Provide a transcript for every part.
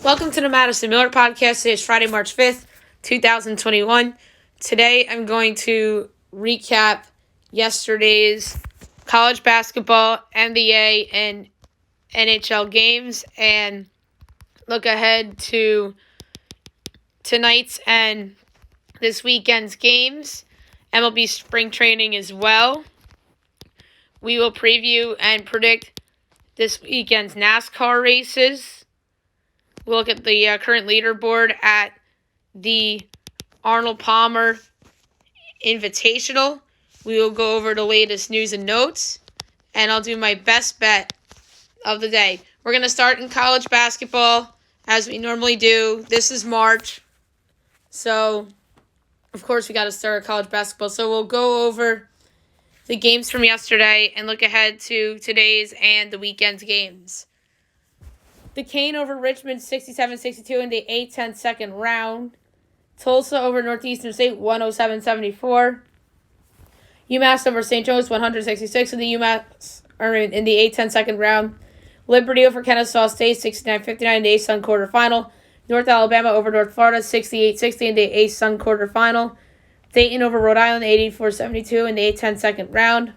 Welcome to the Madison Miller Podcast. Today is Friday, March 5th, 2021. Today I'm going to recap yesterday's college basketball, NBA, and NHL games and look ahead to tonight's and this weekend's games. MLB spring training as well. We will preview and predict this weekend's NASCAR races. We'll look at the current leaderboard at the Arnold Palmer Invitational. We will go over the latest news and notes, and I'll do my best bet of the day. We're going to start in college basketball, as we normally do. This is March, so of course we got to start college basketball. So we'll go over the games from yesterday and look ahead to today's and the weekend's games. Duquesne over Richmond, 67-62 in the A-10 second round. Tulsa over Northeastern State, 107-74. UMass over St. Joe's, 166 in the in the A-10 second round. Liberty over Kennesaw State, 69-59 in the A-Sun quarterfinal. North Alabama over North Florida, 68-60 in the A-Sun quarterfinal. Dayton over Rhode Island, 84-72 in the A-10 second round.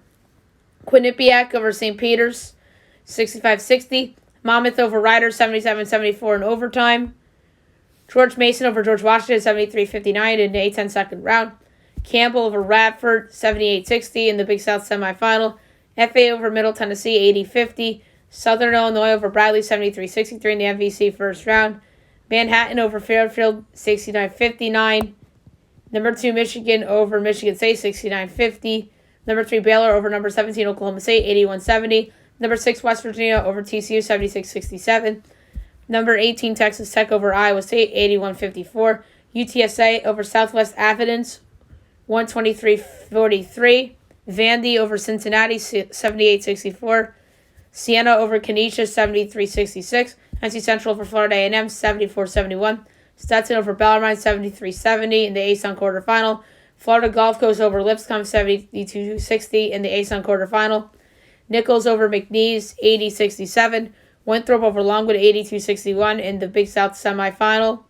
Quinnipiac over St. Peter's, 65-60. Monmouth over Rider, 77-74 in overtime. George Mason over George Washington, 73-59 in the A-10 second round. Campbell over Radford, 78-60 in the Big South semifinal. FA over Middle Tennessee, 80-50. Southern Illinois over Bradley, 73-63 in the MVC first round. Manhattan over Fairfield, 69-59. Number 2, Michigan over Michigan State, 69-50. Number 3, Baylor over number 17, Oklahoma State, 81-70. Number 6, West Virginia over TCU, 76-67. Number 18, Texas Tech over Iowa State, 81-54. UTSA over Southwest Athens, 123-43. Vandy over Cincinnati, 78-64. Siena over Canisius, 73-66. NC Central over Florida A&M, 74-71. Stetson over Bellarmine, 73-70 in the A-Sun quarterfinal. Florida Gulf Coast over Lipscomb, 72-60 in the A-Sun quarterfinal. Nichols over McNeese, 80-67. Winthrop over Longwood, 82-61 in the Big South semifinal.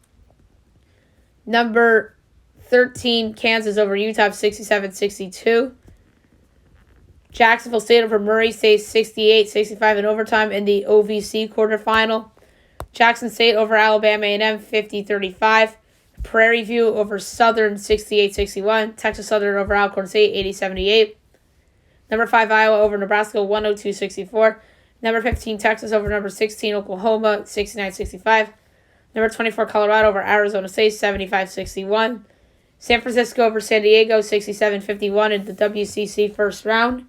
Number 13, Kansas over Utah, 67-62. Jacksonville State over Murray State, 68-65 in overtime in the OVC quarterfinal. Jackson State over Alabama A&M, 50-35. Prairie View over Southern, 68-61. Texas Southern over Alcorn State, 80-78. Number 5, Iowa over Nebraska, 102-64. Number 15, Texas over number 16, Oklahoma, 69-65. Number 24, Colorado over Arizona State, 75-61. San Francisco over San Diego, 67-51 in the WCC first round.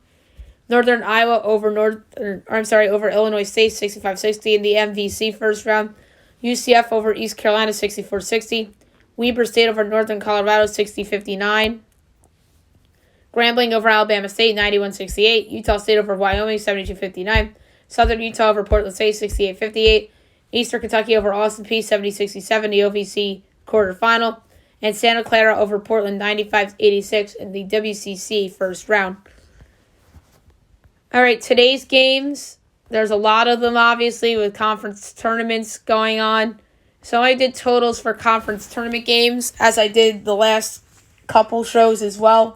Northern Iowa over over Illinois State, 65-60 in the MVC first round. UCF over East Carolina, 64-60. Weber State over Northern Colorado, 60-59. Grambling over Alabama State, 91-68. Utah State over Wyoming, 72-59. Southern Utah over Portland State, 68-58. Eastern Kentucky over Austin Peay, 70-67, the OVC quarterfinal. And Santa Clara over Portland, 95-86 in the WCC first round. All right, today's games, there's a lot of them, obviously, with conference tournaments going on. So I did totals for conference tournament games, as I did the last couple shows as well.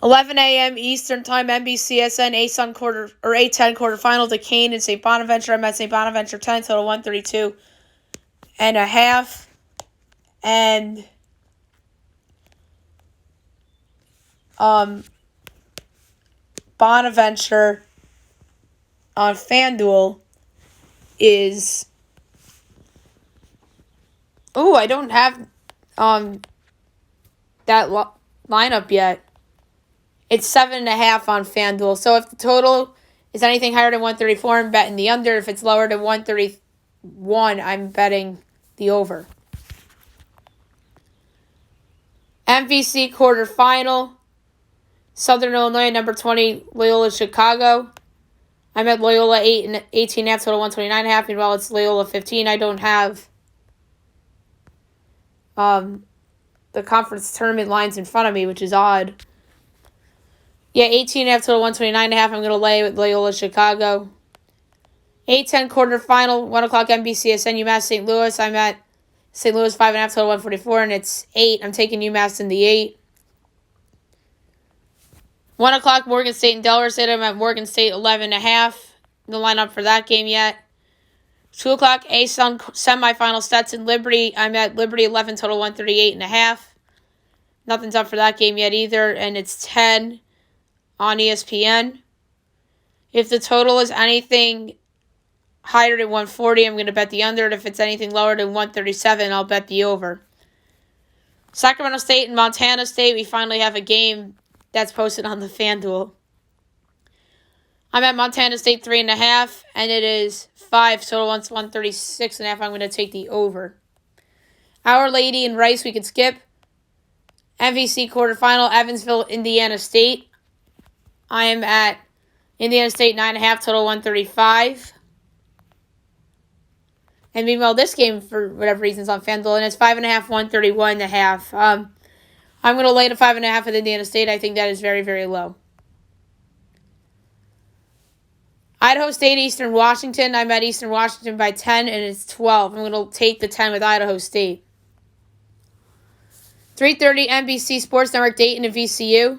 11 a.m. Eastern Time, NBCSN, A-Sun A-10 quarterfinal, Duquesne and St. Bonaventure. I'm at St. Bonaventure 10, total 132 and a half. And Bonaventure on FanDuel is... Oh, I don't have that lineup yet. It's 7.5 on FanDuel. So if the total is anything higher than 134, I'm betting the under. If it's lower than 131, I'm betting the over. MVC quarterfinal. Southern Illinois, number 20, Loyola Chicago. I'm at Loyola 18.5, total 129.5. Meanwhile, it's Loyola 15. I don't have the conference tournament lines in front of me, which is odd. Yeah, 18.5 total 129.5. I'm going to lay with Loyola Chicago. 8:10 quarterfinal, 1 o'clock NBC, UMass St. Louis. I'm at St. Louis 5.5 total 144, and it's 8. I'm taking UMass in the 8. 1 o'clock Morgan State and Delaware State. I'm at Morgan State 11.5. No lineup for that game yet. 2 o'clock A-Sun semifinal Stetson Liberty. I'm at Liberty 11 total 138.5. Nothing's up for that game yet either, and it's 10 on ESPN. If the total is anything higher than 140, I'm going to bet the under, and if it's anything lower than 137, I'll bet the over. Sacramento State and Montana State, we finally have a game that's posted on the FanDuel. I'm at Montana State 3.5, and it is 5 total 136.5. I'm going to take the over. Our Lady and Rice, we could skip. MVC quarterfinal, Evansville, Indiana State. I am at Indiana State 9.5 total 135. And meanwhile, this game, for whatever reason, is on FanDuel, and it's 5.5, 131.5. I'm going to lay the 5.5 with Indiana State. I think that is very, very low. Idaho State, Eastern Washington. I'm at Eastern Washington by 10, and it's 12. I'm going to take the 10 with Idaho State. 3:30 NBC Sports Network, Dayton and VCU.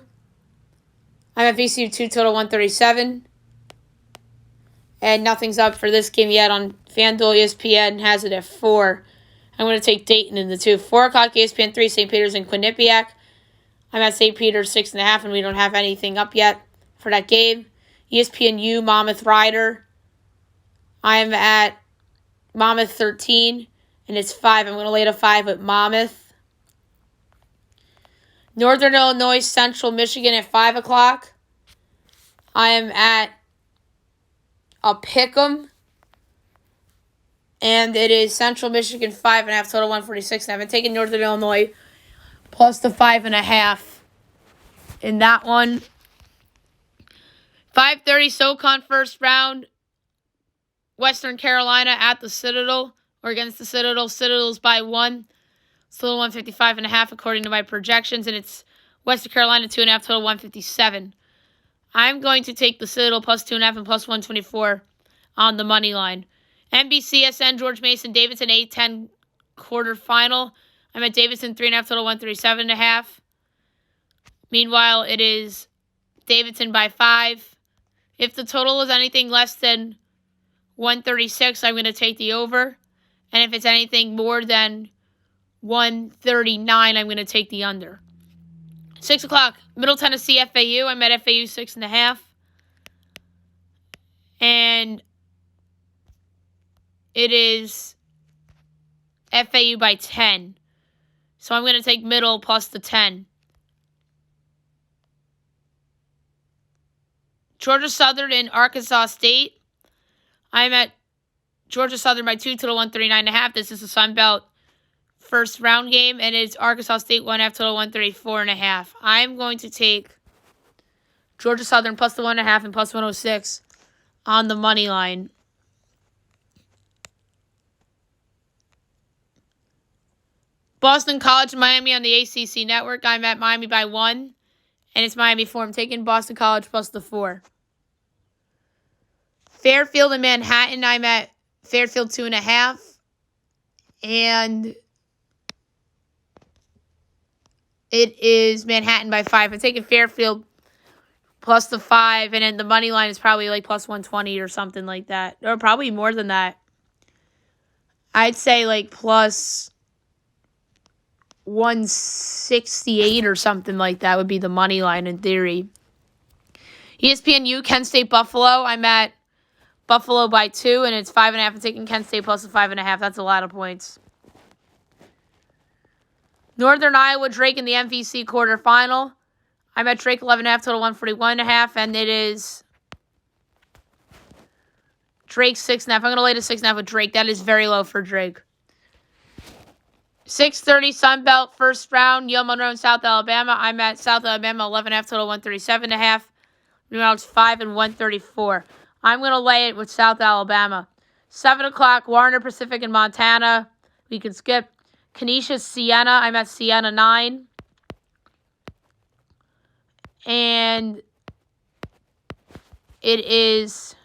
I'm at VCU 2 total 137. And nothing's up for this game yet on FanDuel. ESPN has it at 4. I'm going to take Dayton in the 2. 4 o'clock ESPN 3, St. Peter's and Quinnipiac. I'm at St. Peter's 6.5, and we don't have anything up yet for that game. ESPNU, Monmouth Rider. I'm at Monmouth 13, and it's 5. I'm going to lay the 5 with Monmouth. Northern Illinois, Central Michigan at 5 o'clock. I am at a pick'em, and it is Central Michigan 5.5 total 146. And I've been taking Northern Illinois plus the 5.5 in that one. 5:30 SoCon first round. Western Carolina at the Citadel, or against the Citadel. Citadel's by 1. Still 155.5 according to my projections, and it's Western Carolina 2.5 total 157. I'm going to take the Citadel plus 2.5 and plus 124 on the money line. NBCSN, George Mason, Davidson 8-10 quarterfinal. I'm at Davidson 3.5 total 137.5. Meanwhile, it is Davidson by 5. If the total is anything less than 136, I'm going to take the over. And if it's anything more than 139, I'm going to take the under. 6 o'clock, Middle Tennessee, FAU. I'm at FAU 6.5. And it is FAU by 10. So I'm going to take Middle plus the 10. Georgia Southern and Arkansas State. I'm at Georgia Southern by 2 total 139.5. This is a Sun Belt first round game, and it's Arkansas State 1.5 total 134.5. I'm going to take Georgia Southern plus the 1.5 and plus 106 on the money line. Boston College and Miami on the ACC network. I'm at Miami by 1, and it's Miami 4. I'm taking Boston College plus the 4. Fairfield and Manhattan. I'm at Fairfield 2.5, and it is Manhattan by 5. I'm taking Fairfield plus the 5, and then the money line is probably like plus 120 or something like that. Or probably more than that. I'd say like plus 168 or something like that would be the money line in theory. ESPNU, Kent State, Buffalo. I'm at Buffalo by 2, and it's 5.5. I'm taking Kent State plus the 5.5. That's a lot of points. Northern Iowa, Drake in the MVC quarterfinal. I'm at Drake 11.5 total 141.5, and it is Drake 6.5. I'm going to lay to 6.5 with Drake. That is very low for Drake. 6:30 Sun Belt first round. Yale, Monroe, and South Alabama. I'm at South Alabama 11.5 total 137.5. Meanwhile, it's 5 and 134. I'm going to lay it with South Alabama. 7 o'clock, Warner Pacific in Montana. We can skip. Canisius, Siena. I'm at Siena 9. And it is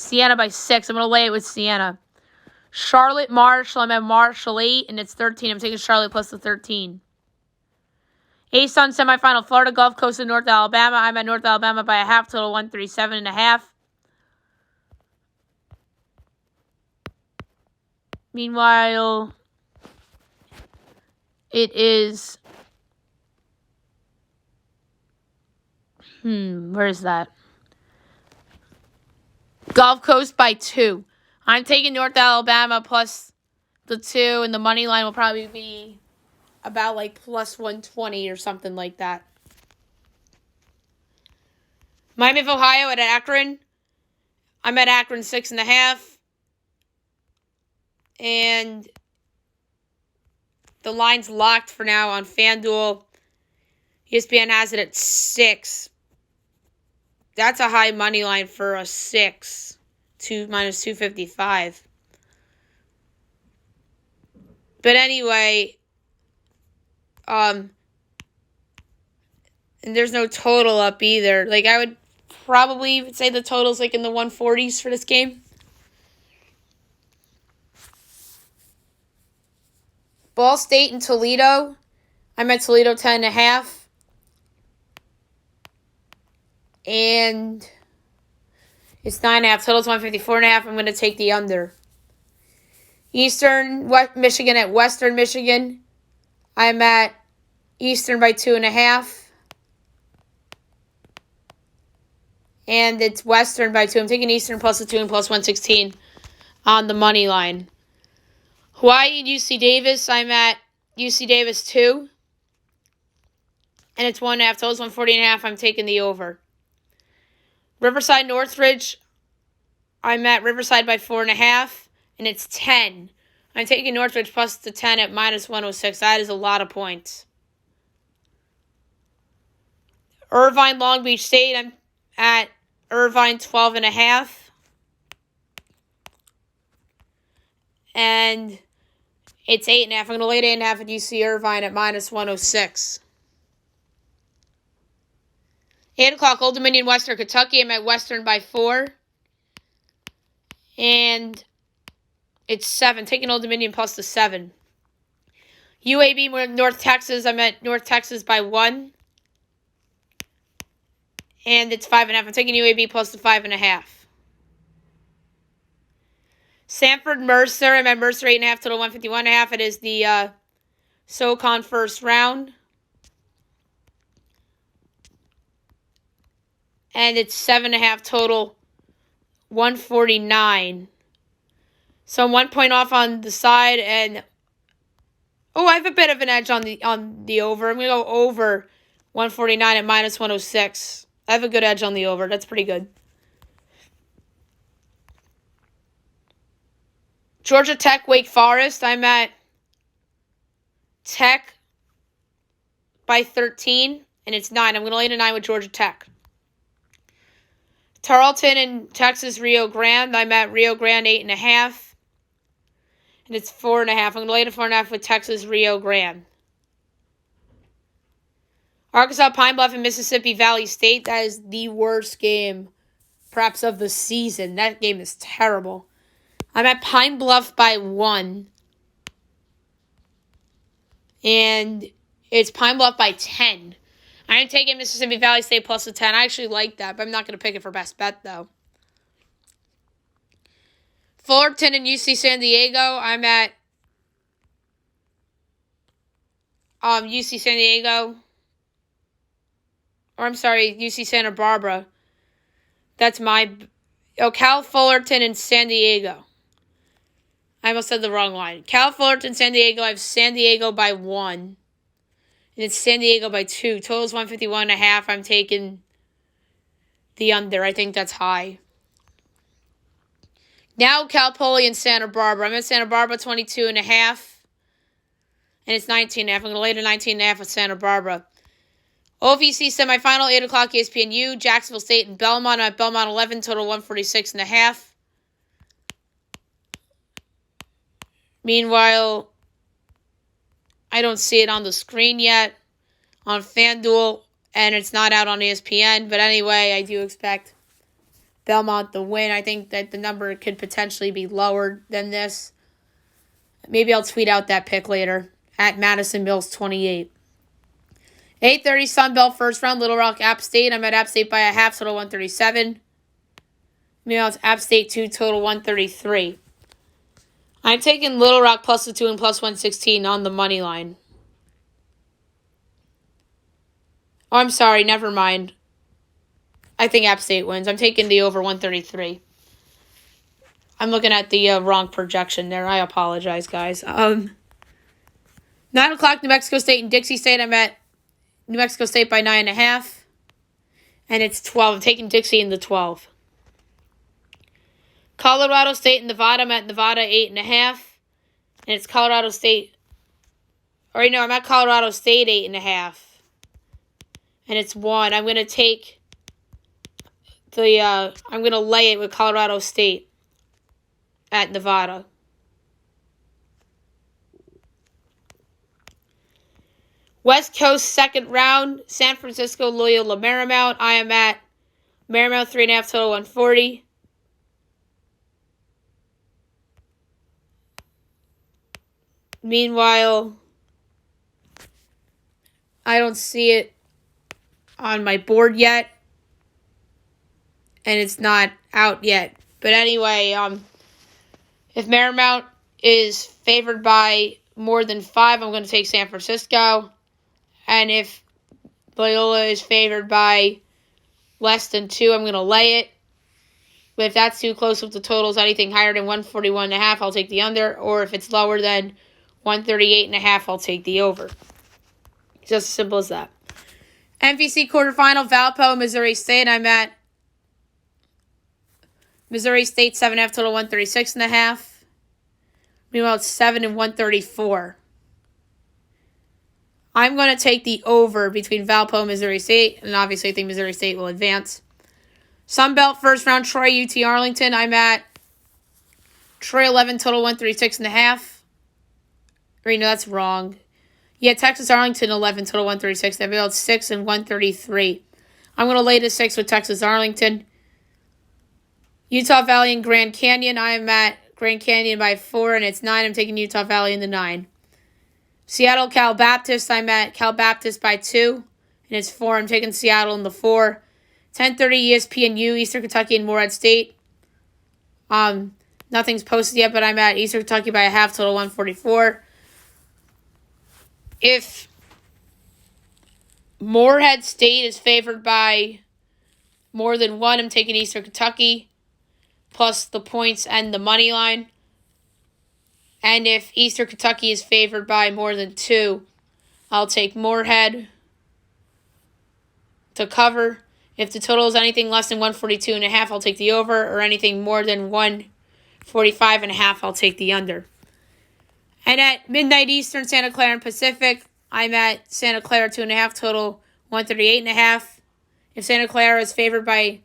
Siena by 6. I'm going to lay it with Siena. Charlotte, Marshall. I'm at Marshall 8, and it's 13. I'm taking Charlotte plus the 13. A-Sun semifinal, Florida Gulf Coast and North Alabama. I'm at North Alabama by a half, total 137.5. Meanwhile, it is... where is that? Gulf Coast by 2. I'm taking North Alabama plus the 2, and the money line will probably be about like plus 120 or something like that. Miami of Ohio at Akron. I'm at Akron 6.5. And the line's locked for now on FanDuel. ESPN has it at 6. That's a high money line for a 6. Minus 255. But anyway, and there's no total up either. Like, I would probably say the total's like in the 140s for this game. Ball State and Toledo. I'm at Toledo 10.5. And it's 9.5. Total's 154.5. I'm going to take the under. Eastern Michigan at Western Michigan. I'm at Eastern by 2.5. And it's Western by 2. I'm taking Eastern plus the 2 and plus 116 on the money line. Hawaii and UC Davis. I'm at UC Davis 2. And it's 1.5. Total's 140.5. I'm taking the over. Riverside Northridge. I'm at Riverside by 4.5. And it's 10. I'm taking Northridge plus the 10 at minus 106. That is a lot of points. Irvine Long Beach State. I'm at Irvine 12.5. And it's 8.5. I'm going to lay it 8.5 at UC Irvine at minus 106. 8 o'clock, Old Dominion, Western Kentucky. I'm at Western by 4. And it's 7. Taking Old Dominion plus the 7. UAB, North Texas. I'm at North Texas by 1. And it's 5.5. I'm taking UAB plus the 5.5. Sanford, Mercer. I'm at Mercer 8.5 total 151.5. It is the SoCon first round. And it's 7.5 total 149. So I'm 1 point off on the side, and I have a bit of an edge on the over. I'm gonna go over 149 at minus 106. I have a good edge on the over. That's pretty good. Georgia Tech, Wake Forest. I'm at Tech by 13, and it's 9. I'm going to lay to 9 with Georgia Tech. Tarleton and Texas, Rio Grande. I'm at Rio Grande 8.5, and it's 4.5. I'm going to lay to 4.5 with Texas, Rio Grande. Arkansas, Pine Bluff, and Mississippi Valley State. That is the worst game, perhaps, of the season. That game is terrible. I'm at Pine Bluff by 1. And it's Pine Bluff by 10. I'm taking Mississippi Valley State plus the 10. I actually like that, but I'm not going to pick it for best bet, though. Fullerton and UC San Diego. I'm at UC San Diego. Or I'm sorry, UC Santa Barbara. That's my... Cal Fullerton and San Diego. I almost said the wrong line. Cal Fullerton, San Diego. I have San Diego by 1. And it's San Diego by 2. Total's 151.5. I'm taking the under. I think that's high. Now Cal Poly and Santa Barbara. I'm at Santa Barbara 22.5. And it's 19.5. I'm going to lay to 19.5 with Santa Barbara. OVC semifinal, 8 o'clock, ESPNU. Jacksonville State and Belmont. I'm at Belmont 11. Total 146.5. Meanwhile, I don't see it on the screen yet on FanDuel, and it's not out on ESPN. But anyway, I do expect Belmont the win. I think that the number could potentially be lower than this. Maybe I'll tweet out that pick later. At Madison Mills 28. 8:30 Sunbelt first round, Little Rock, App State. I'm at App State by a half, total 137. Meanwhile, it's App State 2, total 133. I'm taking Little Rock plus the 2 and plus 116 on the money line. Oh, I'm sorry, never mind. I think App State wins. I'm taking the over 133. I'm looking at the wrong projection there. I apologize, guys. 9 o'clock, New Mexico State and Dixie State. I'm at New Mexico State by 9.5. And it's 12. I'm taking Dixie in the 12. Colorado State and Nevada. I'm at Nevada 8.5. And it's Colorado State. Or no, I'm at Colorado State 8.5. And it's 1. I'm going to take I'm going to lay it with Colorado State at Nevada. West Coast second round, San Francisco Loyola Marymount. I am at Marymount 3.5, total 140. Meanwhile, I don't see it on my board yet. And it's not out yet. But anyway, if Marymount is favored by more than 5, I'm going to take San Francisco. And if Loyola is favored by less than 2, I'm going to lay it. But if that's too close with the totals, anything higher than 141.5, I'll take the under. Or if it's lower than 138.5, I'll take the over. Just as simple as that. MVC quarterfinal, Valpo, Missouri State. I'm at Missouri State 7.5, total 136.5. Meanwhile, it's 7 and 134. I'm going to take the over between Valpo and Missouri State, and obviously I think Missouri State will advance. Sunbelt first round, Troy, UT Arlington. I'm at Troy 11, total 136.5. Or, no, that's wrong. Yeah, Texas Arlington 11, total 136. That means 6 and 133. I'm going to lay the 6 with Texas Arlington. Utah Valley and Grand Canyon. I am at Grand Canyon by 4, and it's 9. I'm taking Utah Valley in the 9. Seattle Cal Baptist. I'm at Cal Baptist by 2, and it's 4. I'm taking Seattle in the 4. 10:30 ESPNU, Eastern Kentucky and Morehead State. Nothing's posted yet, but I'm at Eastern Kentucky by a half, total 144. If Morehead State is favored by more than 1, I'm taking Eastern Kentucky, plus the points and the money line. And if Eastern Kentucky is favored by more than 2, I'll take Morehead to cover. If the total is anything less than 142.5, I'll take the over, or anything more than 145.5, I'll take the under. And at midnight Eastern, Santa Clara and Pacific, I'm at Santa Clara 2.5, total 138.5. If Santa Clara is favored by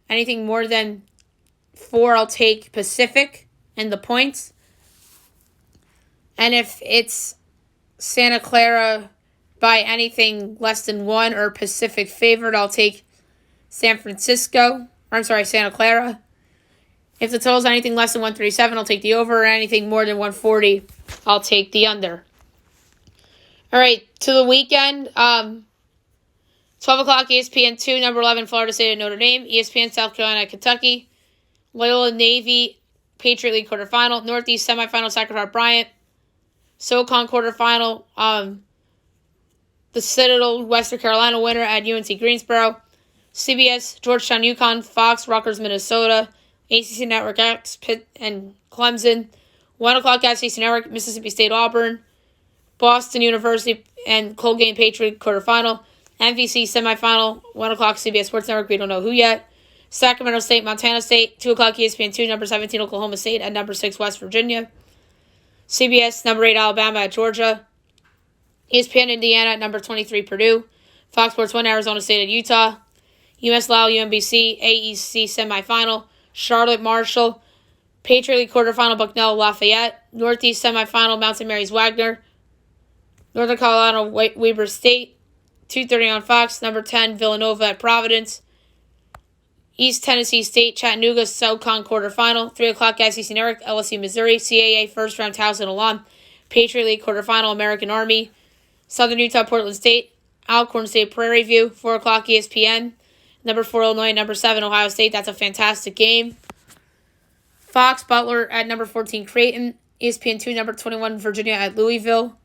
anything more than 4, I'll take Pacific and the points. And if it's Santa Clara by anything less than 1 or Pacific favored, I'll take Santa Clara. If the total is anything less than 137, I'll take the over, or anything more than 140, I'll take the under. All right, to the weekend, 12 o'clock ESPN 2, number 11, Florida State at Notre Dame, ESPN South Carolina at Kentucky, Loyola Navy, Patriot League quarterfinal, Northeast semifinal, Sacred Heart Bryant, SoCon quarterfinal, the Citadel, Western Carolina winner at UNC Greensboro, CBS, Georgetown, UConn, Fox, Rutgers, Minnesota, ACC Network X, Pitt, and Clemson. 1 o'clock SEC Network, Mississippi State, Auburn, Boston University, and Colgate Patriot quarterfinal. MVC semifinal, 1 o'clock CBS Sports Network, we don't know who yet. Sacramento State, Montana State, 2 o'clock ESPN 2, number 17 Oklahoma State, and number 6 West Virginia. CBS, number 8 Alabama at Georgia. ESPN Indiana at number 23 Purdue. Fox Sports 1 Arizona State at Utah. UMass Lowell, UMBC, AEC semifinal, Charlotte Marshall, Patriot League quarterfinal, Bucknell Lafayette, Northeast semifinal, Mountain Mary's Wagner, Northern Colorado Weber State, 2:30 on Fox, number 10 Villanova at Providence, East Tennessee State, Chattanooga, SoCon quarterfinal. 3 o'clock, SEC Network, LSU, Missouri, CAA first-round Towson alum. Patriot League quarterfinal, American Army. Southern Utah, Portland State. Alcorn State, Prairie View. 4 o'clock, ESPN. Number 4, Illinois. Number 7, Ohio State. That's a fantastic game. Fox, Butler at number 14, Creighton. ESPN 2, number 21, Virginia at Louisville.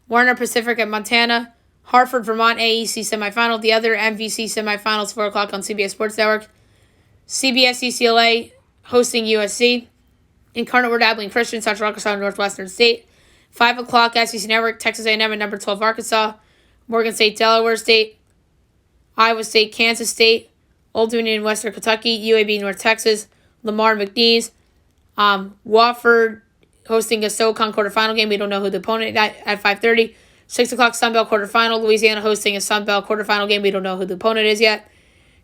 Warner Pacific at Montana. Hartford, Vermont, AEC semifinal. The other MVC semifinals, 4 o'clock on CBS Sports Network. CBS UCLA hosting USC. Incarnate Word Abilene Christian, Central Arkansas, Northwestern State. 5 o'clock, SEC Network, Texas A&M at number 12, Arkansas. Morgan State, Delaware State. Iowa State, Kansas State. Old Dominion, Western Kentucky. UAB, North Texas. Lamar, McNeese. Wofford hosting a SoCon quarterfinal game. We don't know who the opponent is at 5:30. 6 o'clock, Sunbelt quarterfinal. Louisiana hosting a Sunbelt quarterfinal game. We don't know who the opponent is yet.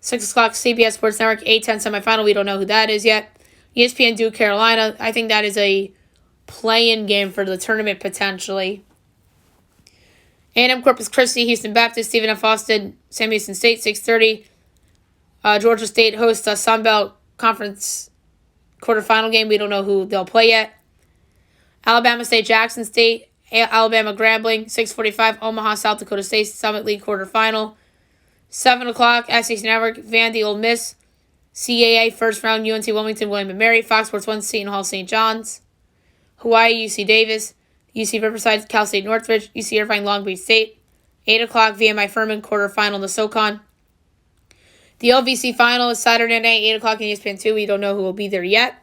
6 o'clock, CBS Sports Network, A-10 semifinal. We don't know who that is yet. ESPN Duke, Carolina. I think that is a play-in game for the tournament, potentially. A&M Corpus Christi, Houston Baptist, Stephen F. Austin, Sam Houston State, 6:30. Georgia State hosts a Sunbelt Conference quarterfinal game. We don't know who they'll play yet. Alabama State, Jackson State. Alabama Grambling, 6:45, Omaha, South Dakota State, Summit League quarterfinal. 7 o'clock, SEC Network, Vandy, Ole Miss, CAA first round, UNC Wilmington, William & Mary, Fox Sports 1, Seton Hall, St. John's, Hawaii, UC Davis, UC Riverside, Cal State Northridge, UC Irvine, Long Beach State. 8 o'clock, VMI Furman, quarterfinal in the SoCon. The LVC final is Saturday night, 8 o'clock in ESPN 2. We don't know who will be there yet.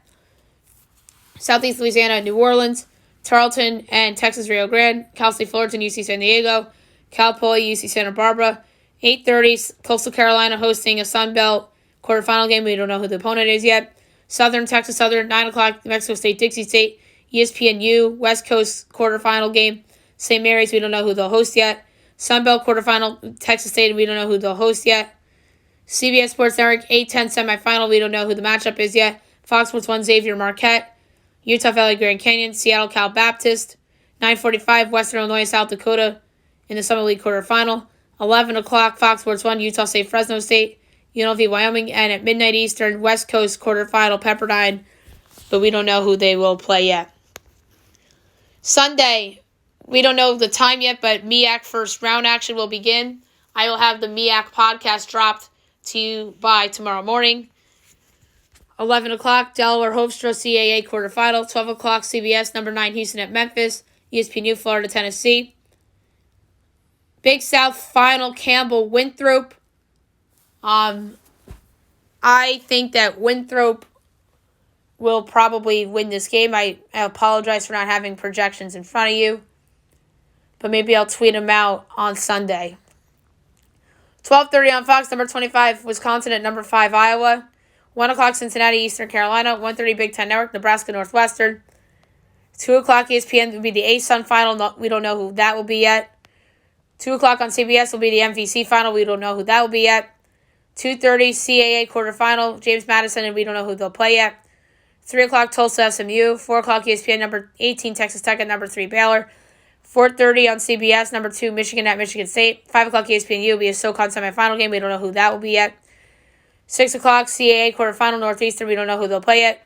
Southeast Louisiana, New Orleans, Tarleton and Texas Rio Grande, Cal State Fullerton, UC San Diego, Cal Poly, UC Santa Barbara. 8:30, Coastal Carolina hosting a Sun Belt quarterfinal game. We don't know who the opponent is yet. Southern Texas Southern, 9 o'clock, New Mexico State, Dixie State, ESPNU, West Coast quarterfinal game. St. Mary's, we don't know who they'll host yet. Sun Belt quarterfinal, Texas State, we don't know who they'll host yet. CBS Sports Network, 8-10 semifinal, we don't know who the matchup is yet. Fox Sports 1, Xavier Marquette. Utah Valley, Grand Canyon, Seattle, Cal Baptist. 9:45, Western Illinois, South Dakota in the Summit League quarterfinal. 11 o'clock, Fox Sports 1, Utah State, Fresno State, UNLV, Wyoming. And at midnight Eastern, West Coast quarterfinal, Pepperdine. But we don't know who they will play yet. Sunday, we don't know the time yet, but MEAC first round action will begin. I will have the MEAC podcast dropped to you by tomorrow morning. 11 o'clock, Delaware Hofstra CAA quarterfinal. 12 o'clock, CBS, number 9, Houston at Memphis. ESPNU, Florida, Tennessee. Big South final, Campbell, Winthrop. I think that Winthrop will probably win this game. I apologize for not having projections in front of you, but maybe I'll tweet them out on Sunday. 12:30 on Fox, number 25, Wisconsin at number 5, Iowa. 1 o'clock, Cincinnati, Eastern Carolina. 1:30, Big Ten Network, Nebraska, Northwestern. 2 o'clock, ESPN will be the A-Sun final. We don't know who that will be yet. 2 o'clock on CBS will be the MVC final. We don't know who that will be yet. 2:30, CAA quarterfinal, James Madison, and we don't know who they'll play yet. 3 o'clock, Tulsa, SMU. 4 o'clock, ESPN, number 18, Texas Tech at number 3, Baylor. 4:30 on CBS, number 2, Michigan at Michigan State. 5 o'clock, ESPNU will be a SoCon semifinal game. We don't know who that will be yet. 6 o'clock, CAA quarterfinal, Northeastern. We don't know who they'll play yet.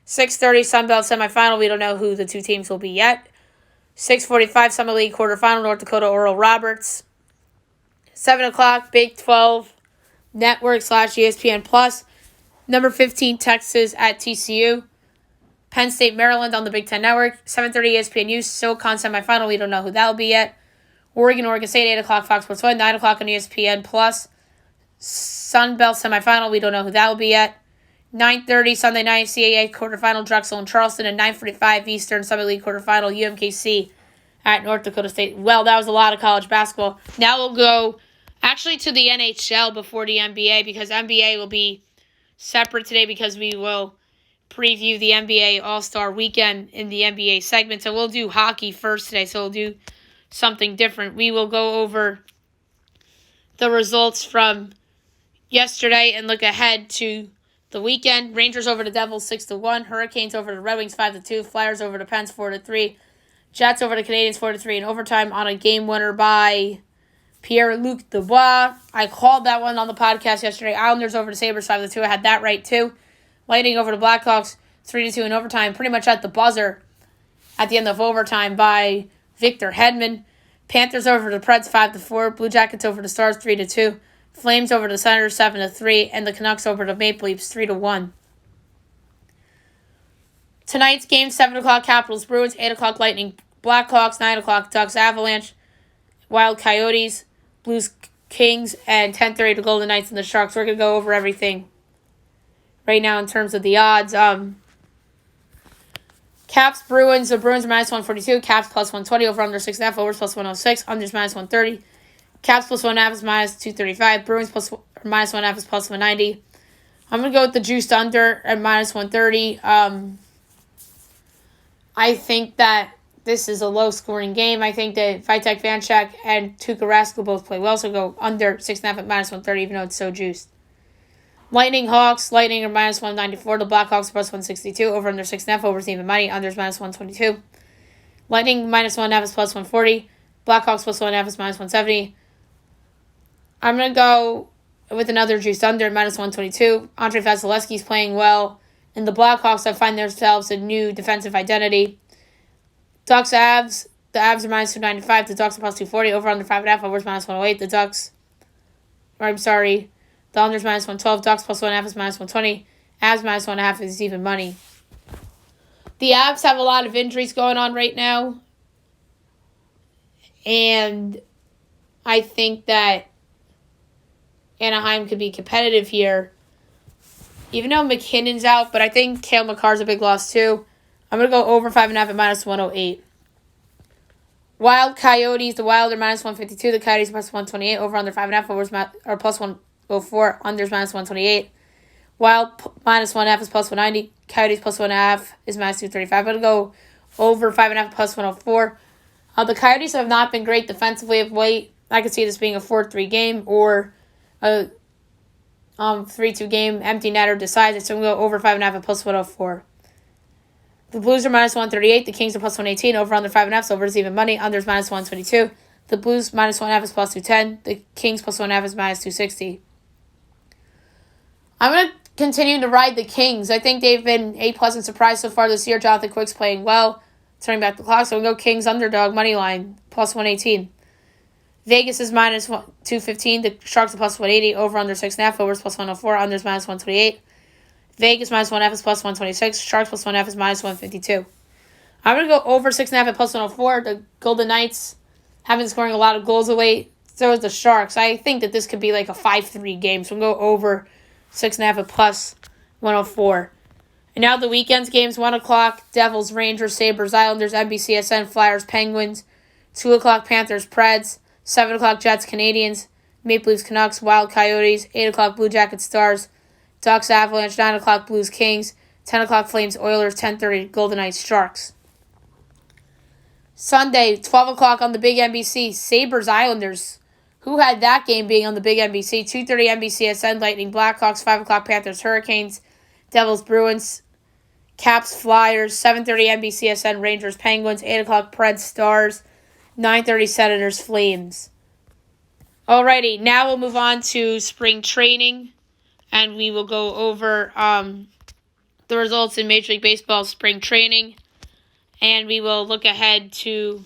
6:30, Sunbelt semifinal. We don't know who the two teams will be yet. 6:45, Summit League quarterfinal, North Dakota, Oral Roberts. 7 o'clock, Big 12 Network / ESPN Plus. Number 15, Texas at TCU. Penn State, Maryland on the Big Ten Network. 7:30, ESPNU, SoCon semifinal. We don't know who that will be yet. Oregon State, 8 o'clock, Fox Sports 1. 9 o'clock on ESPN Plus. Sun Belt semifinal. We don't know who that will be yet. 9:30, Sunday night, CAA quarterfinal, Drexel and Charleston. And 9:45, Eastern Summit League quarterfinal, UMKC at North Dakota State. Well, that was a lot of college basketball. Now we'll go actually to the NHL before the NBA, because NBA will be separate today, because we will preview the NBA All-Star Weekend in the NBA segment. So we'll do hockey first today, so we'll do something different. We will go over the results from yesterday and look ahead to the weekend. Rangers over the Devils 6-1. Hurricanes over the Red Wings 5-2. Flyers over the Pens 4-3. Jets over the Canadiens 4-3 in overtime on a game winner by Pierre-Luc Dubois. I called that one on the podcast yesterday. Islanders over the Sabres 5-2. I had that right too. Lightning over the Blackhawks 3-2 in overtime. Pretty much at the buzzer at the end of overtime by Victor Hedman. Panthers over the Preds 5-4. Blue Jackets over the Stars 3-2. Flames over the Senators 7-3. And the Canucks over the Maple Leafs 3-1. Tonight's game, 7 o'clock Capitals Bruins, 8 o'clock Lightning Blackhawks, 9 o'clock Ducks Avalanche, Wild Coyotes, Blues Kings, and 10:30 the Golden Knights and the Sharks. We're going to go over everything right now in terms of the odds. Caps Bruins, the Bruins are minus 142, Caps plus 120, over under 6.5, overs plus 106, unders minus 130. Caps plus 1.5 is minus 235, Bruins plus minus 1.5 is plus 190. I'm going to go with the juiced under at minus 130. I think that this is a low-scoring game. I think that Vitek Vanchek and Tuukka Rask will both play well, so go under 6.5 at minus 130, even though it's so juiced. Lightning Hawks, Lightning are minus 194. The Blackhawks plus 162. Over under 6.5, overs even money. Unders minus 122. Lightning minus 1.5 is plus 140. Blackhawks plus 1.5 is minus 170. I'm going to go with another juiced under, minus 122. Andre Vasilevsky's playing well. And the Blackhawks have find themselves a new defensive identity. Ducks Avs. The Avs are minus 295. The Ducks are plus 240. Over under 5.5. Overs minus 108. The unders minus 112. Ducks plus 1.5 is minus 120. Avs minus 1.5 is even money. The Avs have a lot of injuries going on right now. And I think that Anaheim could be competitive here. Even though McKinnon's out, but I think Cale Makar's a big loss too. I'm going to go over 5.5 at minus 108. Wild Coyotes, the Wild are minus 152. The Coyotes plus 128. Over under 5.5. Overs or plus 104. Unders minus 128. Wild minus 1.5 is plus 190. Coyotes plus 1.5 is minus 235. I'm going to go over 5.5 plus 104. The Coyotes have not been great defensively of late. I could see this being a 4-3 game or a 3-2 game. Empty netter decides it, so I'm going to go over 5.5 at plus 104. The Blues are minus 138. The Kings are plus 118. Over under 5.5, so overs even money. Unders minus 122. The Blues minus 1.5 is plus 210. The Kings plus 1.5 is minus 260. I'm going to continue to ride the Kings. I think they've been a pleasant surprise so far this year. Jonathan Quick's playing well, turning back the clock. So I'm going to go Kings underdog money line plus 118. Vegas is minus 215. The Sharks are plus 180. Over under 6.5. Overs plus 104. Unders minus 128. Vegas minus 1.5 is plus 126. Sharks plus 1.5 is minus 152. I'm going to go over 6.5 at plus 104. The Golden Knights have been scoring a lot of goals of late. So is the Sharks. I think that this could be like a 5-3 game. So I'm going to go over 6.5 at plus 104. And now the weekend's games. 1 o'clock, Devils, Rangers, Sabres, Islanders, NBCSN, Flyers, Penguins. 2 o'clock, Panthers, Preds. 7 o'clock, Jets, Canadians. Maple Leafs, Canucks, Wild Coyotes. 8 o'clock, Blue Jackets, Stars. Ducks, Avalanche. 9 o'clock, Blues, Kings. 10 o'clock, Flames, Oilers. 10:30, Golden Knights, Sharks. Sunday, 12 o'clock on the big NBC, Sabres, Islanders. Who had that game being on the big NBC? 2:30 NBCSN, Lightning, Blackhawks. 5 o'clock, Panthers, Hurricanes. Devils, Bruins. Caps, Flyers. 7:30 NBCSN, Rangers, Penguins. 8 o'clock, Preds, Stars. 9:30 Senators, Flames. Alrighty, now we'll move on to spring training. And we will go over the results in Major League Baseball spring training. And we will look ahead to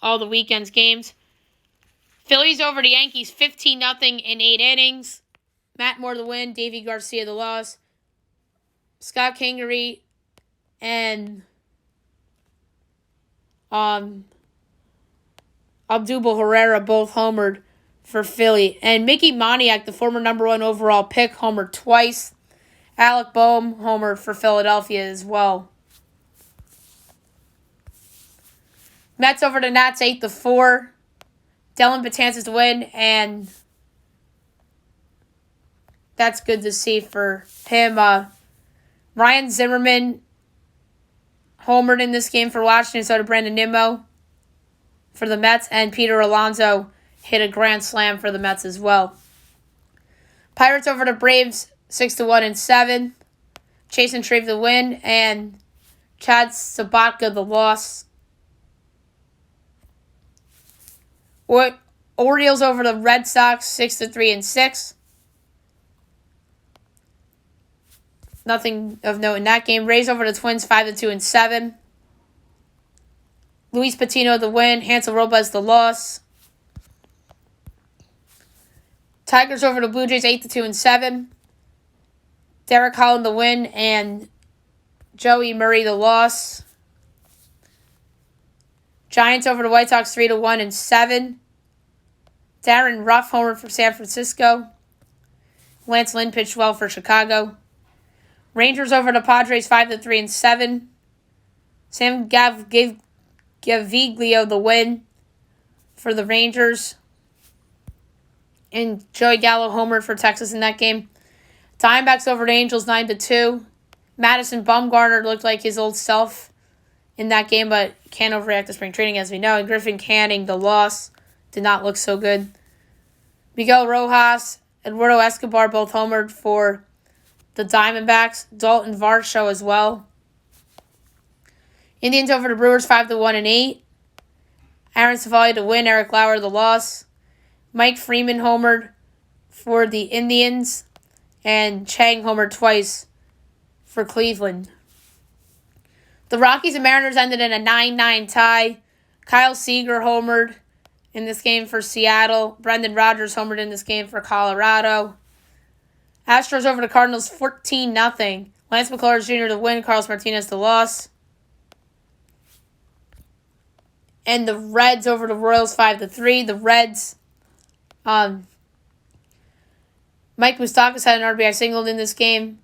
all the weekend's games. Phillies over the Yankees, 15-0 in 8 innings. Matt Moore the win, Davey Garcia the loss. Scott Kingery and Abdul Herrera both homered for Philly. And Mickey Moniak, the former number 1 overall pick, homered twice. Alec Boehm homered for Philadelphia as well. Mets over the Nats 8-4. Dylan Betances to win, and that's good to see for him. Ryan Zimmerman homered in this game for Washington, so did Brandon Nimmo for the Mets, and Peter Alonso hit a grand slam for the Mets as well. Pirates over the Braves 6-1 and 7. Chasen Treve the win, and Chad Sabatka the loss. Orioles over the Red Sox 6-3-6. Nothing of note in that game. Rays over the Twins 5-2-7. Luis Patino the win. Hansel Robles the loss. Tigers over the Blue Jays 8-2-7. Derek Holland the win and Joey Murray the loss. Giants over the White Sox 3-1-7. Darren Ruff homered for San Francisco. Lance Lynn pitched well for Chicago. Rangers over the Padres 5-3-7. Sam Gaviglio the win for the Rangers. And Joey Gallo homered for Texas in that game. Diamondbacks over the Angels 9-2. Madison Bumgarner looked like his old self in that game, but can't overreact to spring training as we know. And Griffin Canning, the loss, did not look so good. Miguel Rojas, Eduardo Escobar both homered for the Diamondbacks. Dalton Varsho as well. Indians over the Brewers 5-1-8. Aaron Civale to win, Eric Lauer the loss. Mike Freeman homered for the Indians. And Chang homered twice for Cleveland. The Rockies and Mariners ended in a 9-9 tie. Kyle Seager homered in this game for Seattle. Brendan Rodgers homered in this game for Colorado. Astros over the Cardinals 14-0. Lance McCullers Jr. to win, Carlos Martinez the loss. And the Reds over the Royals 5-3. The Reds, Mike Moustakas had an RBI single in this game.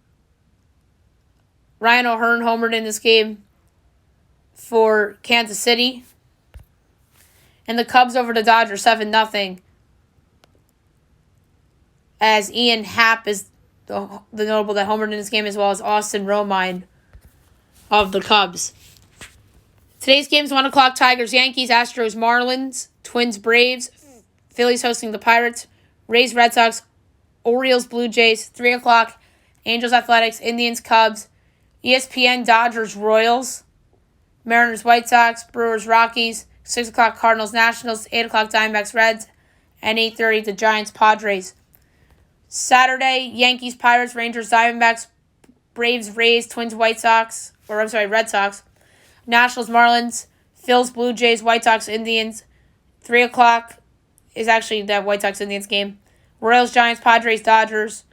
Ryan O'Hearn homered in this game for Kansas City. And the Cubs over the Dodgers 7-0. As Ian Happ is the notable that homered in this game, as well as Austin Romine of the Cubs. Today's games 1 o'clock, Tigers, Yankees, Astros, Marlins, Twins, Braves, Phillies hosting the Pirates, Rays, Red Sox, Orioles, Blue Jays, 3 o'clock, Angels, Athletics, Indians, Cubs, ESPN, Dodgers, Royals, Mariners, White Sox, Brewers, Rockies, 6 o'clock, Cardinals, Nationals, 8 o'clock, Diamondbacks, Reds, and 8:30, the Giants, Padres. Saturday, Yankees, Pirates, Rangers, Diamondbacks, Braves, Rays, Twins, Red Sox. Nationals, Marlins, Phils, Blue Jays, White Sox, Indians. 3 o'clock is actually that White Sox Indians game. Royals, Giants, Padres, Dodgers,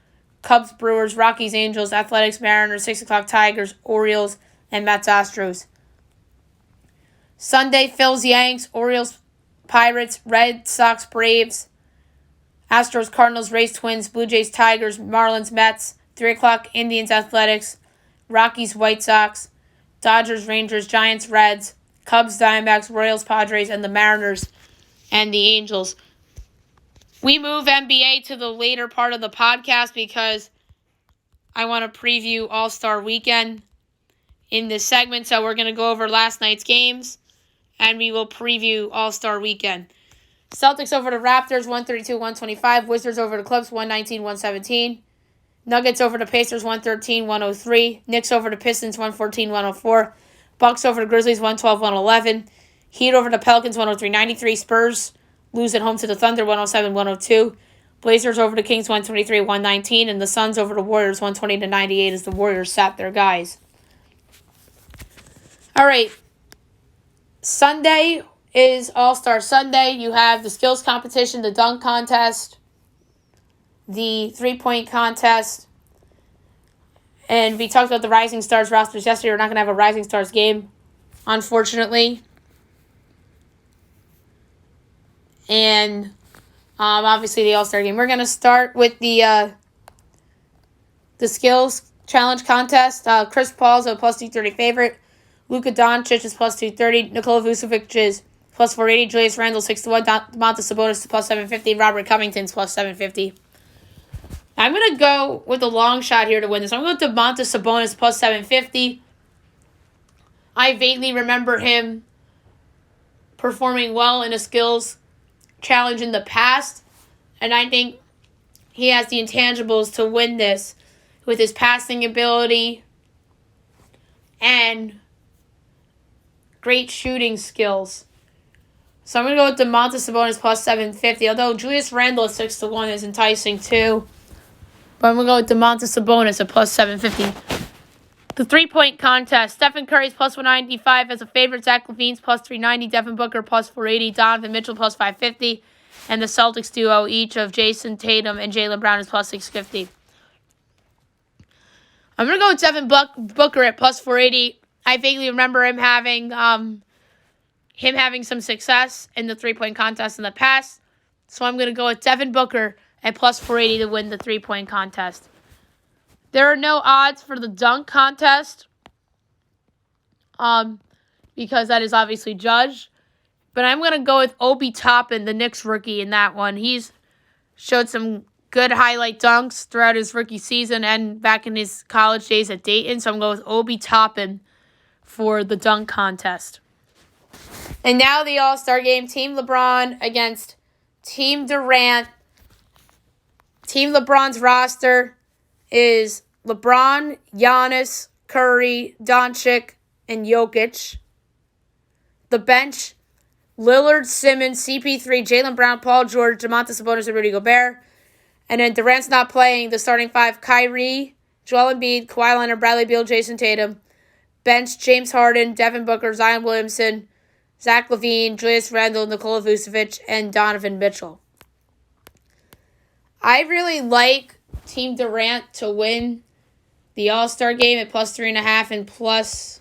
Cubs, Brewers, Rockies, Angels, Athletics, Mariners, 6 o'clock, Tigers, Orioles, and Mets, Astros. Sunday, Phils, Yanks, Orioles, Pirates, Red Sox, Braves, Astros, Cardinals, Rays, Twins, Blue Jays, Tigers, Marlins, Mets. 3 o'clock, Indians, Athletics, Rockies, White Sox, Dodgers, Rangers, Giants, Reds, Cubs, Diamondbacks, Royals, Padres, and the Mariners and the Angels. We move NBA to the later part of the podcast because I want to preview All-Star Weekend in this segment. So we're going to go over last night's games, and we will preview All-Star Weekend. Celtics over the Raptors, 132-125. Wizards over the Clips, 119-117. Nuggets over the Pacers, 113-103. Knicks over the Pistons, 114-104. Bucks over the Grizzlies, 112-111. Heat over the Pelicans, 103-93. Spurs lose at home to the Thunder, 107-102. Blazers over the Kings, 123-119. And the Suns over the Warriors, 120-98 as the Warriors sat their guys. All right. Sunday is All-Star Sunday. You have the skills competition, the dunk contest, the three-point contest. And we talked about the Rising Stars rosters yesterday. We're not going to have a Rising Stars game, unfortunately. And obviously the All-Star game. We're going to start with the skills challenge contest. Chris Paul's a plus 230 favorite. Luka Doncic is plus 230. Nikola Vucevic is plus 480. Julius Randle 6-1. Domantas Sabonis plus 750. Robert Covington's plus 750. I'm going to go with a long shot here to win this. I'm going to go with Domantas Sabonis plus 750. I vaguely remember him performing well in a skills challenge in the past, and I think he has the intangibles to win this with his passing ability and great shooting skills. So I'm going to go with Domantas Sabonis plus 750. Although Julius Randle at 6-1 is enticing too. But I'm going to go with Domantas Sabonis at plus 750. The 3-point contest. Stephen Curry's plus 195 as a favorite. Zach LaVine's plus 390. Devin Booker plus 480. Donovan Mitchell plus 550. And the Celtics duo each of Jason Tatum and Jaylen Brown is plus 650. I'm going to go with Devin Booker at plus 480. I vaguely remember him having some success in the 3-point contest in the past. So I'm going to go with Devin Booker at plus 480 to win the 3-point contest. There are no odds for the dunk contest because that is obviously judged. But I'm going to go with Obi Toppin, the Knicks rookie, in that one. He's showed some good highlight dunks throughout his rookie season and back in his college days at Dayton. So I'm going to go with Obi Toppin for the dunk contest. And now the All-Star game. Team LeBron against Team Durant. Team LeBron's roster is LeBron, Giannis, Curry, Doncic, and Jokic. The bench, Lillard, Simmons, CP3, Jaylen Brown, Paul George, Domantas Sabonis, and Rudy Gobert. And then Durant's not playing. The starting five, Kyrie, Joel Embiid, Kawhi Leonard, Bradley Beal, Jason Tatum. Bench, James Harden, Devin Booker, Zion Williamson, Zach LaVine, Julius Randle, Nikola Vucevic, and Donovan Mitchell. I really like Team Durant to win the All-Star game at plus 3.5 and plus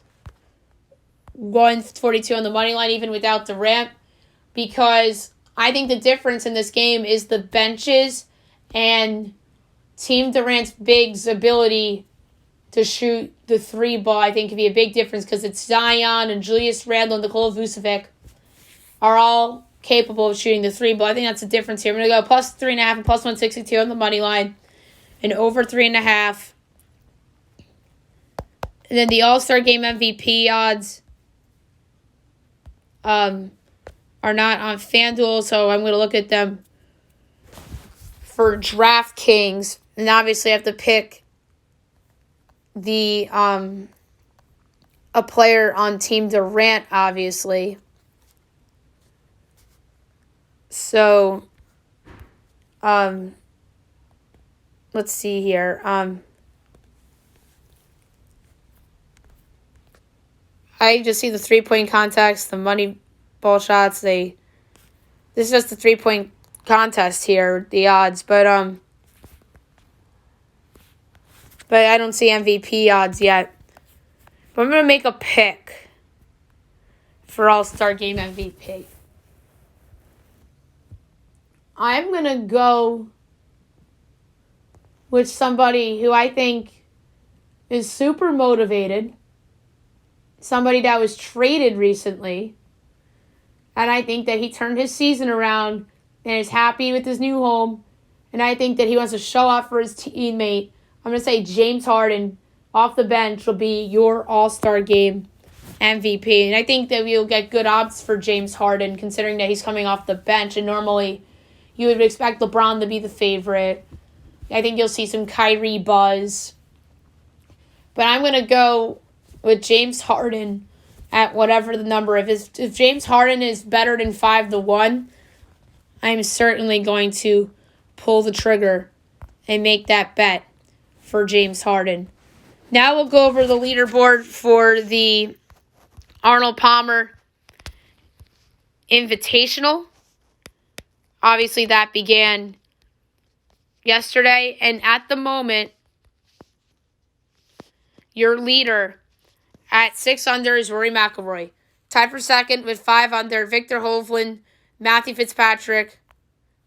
142 on the money line, even without Durant, because I think the difference in this game is the benches and Team Durant's big's ability to shoot the 3 ball. I think could be a big difference because it's Zion and Julius Randle and Nikola Vucevic are all capable of shooting the 3 ball. I think that's the difference here. I'm going to go plus 3.5 and plus 162 on the money line and over 3.5. And then the All-Star Game MVP odds are not on FanDuel, so I'm going to look at them for DraftKings. And obviously I have to pick the a player on Team Durant, obviously. So, let's see here. I just see the 3-point contest, the money ball shots. This is just the 3-point contest here, the odds, but I don't see MVP odds yet. But I'm gonna make a pick for All-Star Game MVP. I'm gonna go with somebody who I think is super motivated. Somebody that was traded recently. And I think that he turned his season around and is happy with his new home. And I think that he wants to show off for his teammate. I'm going to say James Harden off the bench will be your All-Star Game MVP. And I think that we'll get good odds for James Harden considering that he's coming off the bench. And normally you would expect LeBron to be the favorite. I think you'll see some Kyrie buzz. But I'm going to go with James Harden at whatever the number is. If James Harden is better than 5-1, I'm certainly going to pull the trigger and make that bet for James Harden. Now we'll go over the leaderboard for the Arnold Palmer Invitational. Obviously, that began yesterday, and at the moment, your leader at 6 under is Rory McIlroy. Tied for second with 5 under, Victor Hovland, Matthew Fitzpatrick,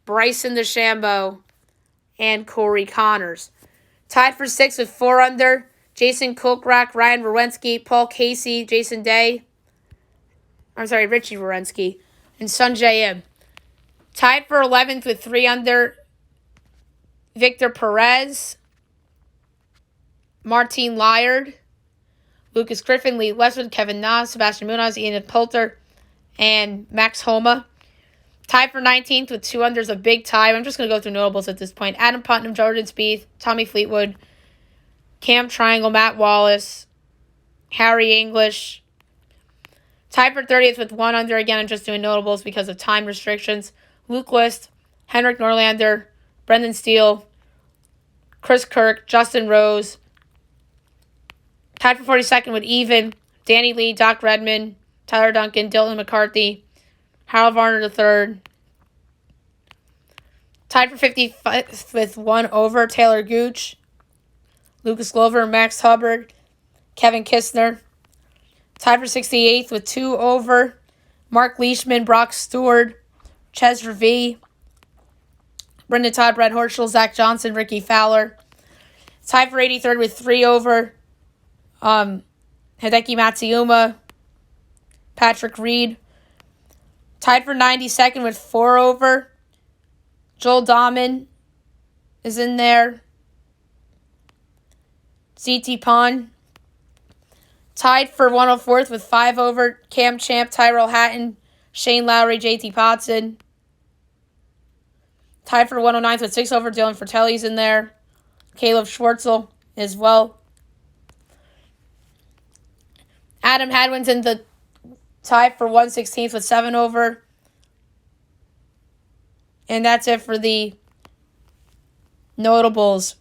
Bryson DeChambeau, and Corey Connors. Tied for 6 with 4 under, Jason Kokrak, Ryan Werenski, Paul Casey, Richie Werenski, and Sungjae Im. Tied for 11th with 3 under, Victor Perez, Martin Liard, Lucas Griffin, Lee Westwood, Kevin Na, Sebastian Munoz, Ian Poulter, and Max Homa. Tied for 19th with 2 unders, a big tie. I'm just going to go through notables at this point. Adam Putnam, Jordan Spieth, Tommy Fleetwood, Cam Triangle, Matt Wallace, Harry English, Tied for 30th with 1 under. Again, I'm just doing notables because of time restrictions. Luke List, Henrik Norlander, Brendan Steele, Chris Kirk, Justin Rose. Tied for 42nd with even. Danny Lee, Doc Redman, Tyler Duncan, Dylan McCarthy, Harold Varner III. Tied for 55th with 1 over. Taylor Gooch, Lucas Glover, Max Hubbard, Kevin Kistner. Tied for 68th with 2 over. Mark Leishman, Brock Stewart, Ches V, Brendan Todd, Brett Horschel, Zach Johnson, Ricky Fowler. Tied for 83rd with 3 over. Hideki Matsuyama, Patrick Reed. Tied for 92nd with 4 over. Joel Dahman is in there. CT Pond. Tied for 104th with 5 over. Cam Champ, Tyrell Hatton, Shane Lowry, JT Potson. Tied for 109th with 6 over. Dylan Fratelli's in there. Caleb Schwartzel as well. Adam Hadwin's in the tie for 116th with 7 over. And that's it for the notables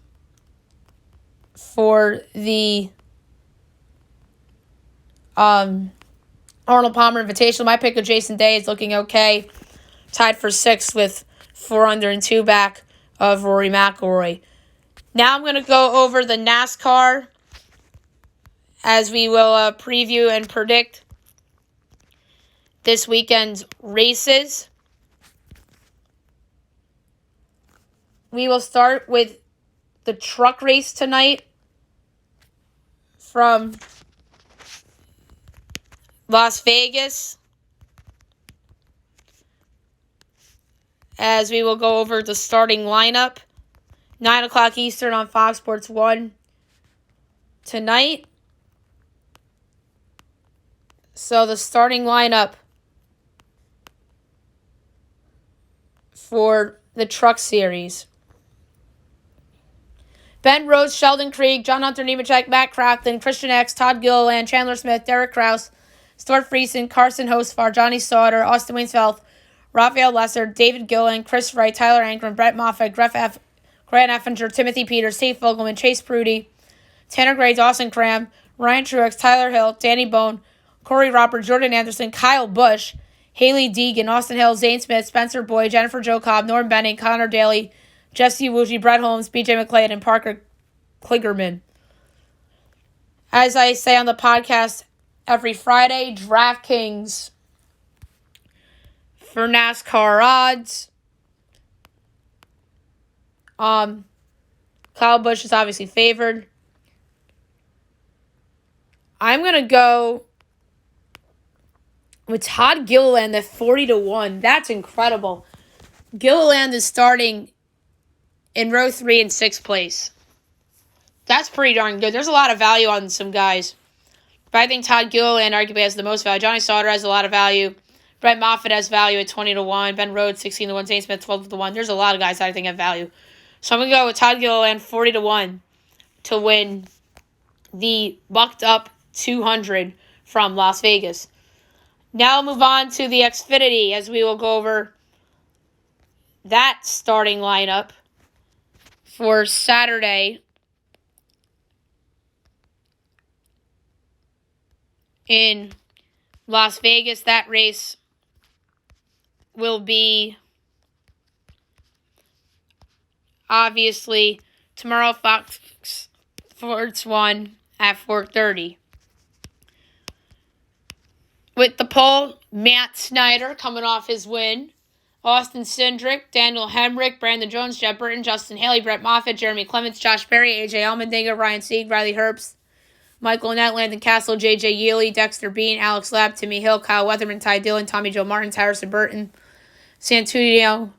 for the Arnold Palmer Invitational. My pick of Jason Day is looking okay. Tied for 6th with 4 under and 2 back of Rory McIlroy. Now I'm going to go over the NASCAR as we will preview and predict this weekend's races. We will start with the truck race tonight from Las Vegas, as we will go over the starting lineup. 9 o'clock Eastern on Fox Sports 1 tonight. So the starting lineup for the truck series: Ben Rhodes, Sheldon Krieg, John Hunter Nemechek, Matt Crafton, Christian X, Todd Gilliland, Chandler Smith, Derek Kraus, Stuart Friesen, Carson Hostfar, Johnny Sauter, Austin Wainsfeld, Raphael Lesser, David Gillen, Chris Wright, Tyler Ankrum, Brett Moffitt, Grant Effinger, Timothy Peters, Steve Fogelman, Chase Prudy, Tanner Gray, Dawson Cram, Ryan Truex, Tyler Hill, Danny Bone, Corey Roper, Jordan Anderson, Kyle Busch, Haley Deegan, Austin Hill, Zane Smith, Spencer Boyd, Jennifer Jo Cobb, Norm Benning, Connor Daly, Jesse Wuji, Brett Holmes, BJ McLeod, and Parker Kligerman. As I say on the podcast every Friday, DraftKings for NASCAR odds. Kyle Busch is obviously favored. I'm going to go with Todd Gilliland at 40-1. That's incredible. Gilliland is starting in row 3 in 6th place. That's pretty darn good. There's a lot of value on some guys. But I think Todd Gilliland arguably has the most value. Johnny Sauter has a lot of value. Brett Moffitt has value at 20-1. Ben Rhodes, 16-1. Zane Smith, 12-1. There's a lot of guys that I think have value. So I'm going to go with Todd Gilliland, 40-1, to win the Bucked Up 200 from Las Vegas. Now I'll move on to the Xfinity as we will go over that starting lineup for Saturday in Las Vegas. That race will be obviously tomorrow, Fox Sports 1 at 4:30. With the pole, Matt Snyder coming off his win. Austin Cindric, Daniel Hemrick, Brandon Jones, Jeff Burton, Justin Haley, Brett Moffitt, Jeremy Clements, Josh Berry, AJ Allmendinger, Ryan Sieg, Riley Herbst, Michael Annette, Landon Castle, JJ Yealy, Dexter Bean, Alex Labb, Timmy Hill, Kyle Weatherman, Ty Dillon, Tommy Joe Martin, Harrison Burton, Santuccio,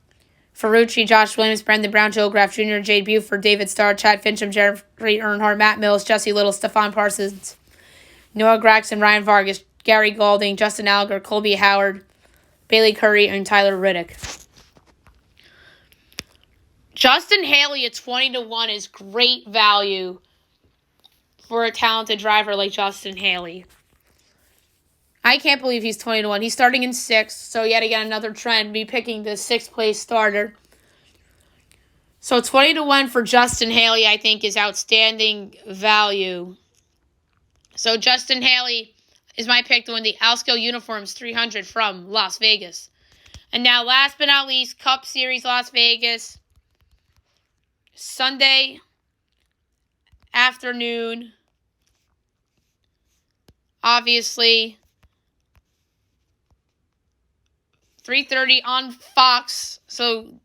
Ferrucci, Josh Williams, Brendan Brown, Joe Graff Jr., Jade Buford, David Starr, Chad Fincham, Jeffrey Earnhardt, Matt Mills, Jesse Little, Stephon Parsons, Noah Gregson, Ryan Vargas, Gary Galding, Justin Allgaier, Colby Howard, Bailey Curry, and Tyler Riddick. Justin Haley at 20-1 is great value for a talented driver like Justin Haley. I can't believe he's 20-1. He's starting in 6th, so yet again another trend, me picking the 6th place starter. So 20-1 for Justin Haley, I think, is outstanding value. So Justin Haley is my pick to win the Alsco Uniforms 300 from Las Vegas. And now, last but not least, Cup Series Las Vegas. Sunday afternoon. Obviously, 3:30 on Fox. So,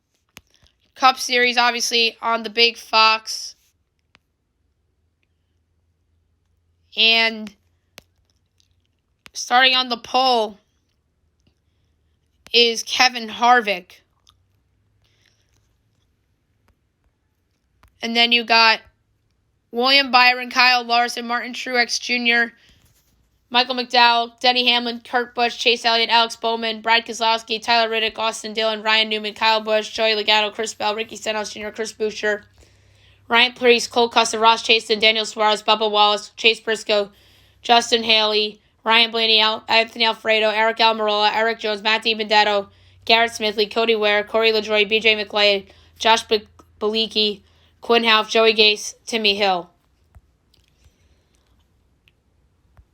Cup Series, obviously, on the big Fox. And starting on the pole is Kevin Harvick. And then you got William Byron, Kyle Larson, Martin Truex Jr., Michael McDowell, Denny Hamlin, Kurt Busch, Chase Elliott, Alex Bowman, Brad Keselowski, Tyler Reddick, Austin Dillon, Ryan Newman, Kyle Busch, Joey Logano, Chris Bell, Ricky Stenhouse Jr., Chris Buescher, Ryan Preece, Cole Custer, Ross Chaston, Daniel Suarez, Bubba Wallace, Chase Briscoe, Justin Haley, Ryan Blaney, Anthony Alfredo, Eric Almirola, Eric Jones, Matt DiBenedetto, Garrett Smithley, Cody Ware, Corey LaJoie, BJ McLeod, Josh Bilicki, Quinn Houff, Joey Gase, Timmy Hill.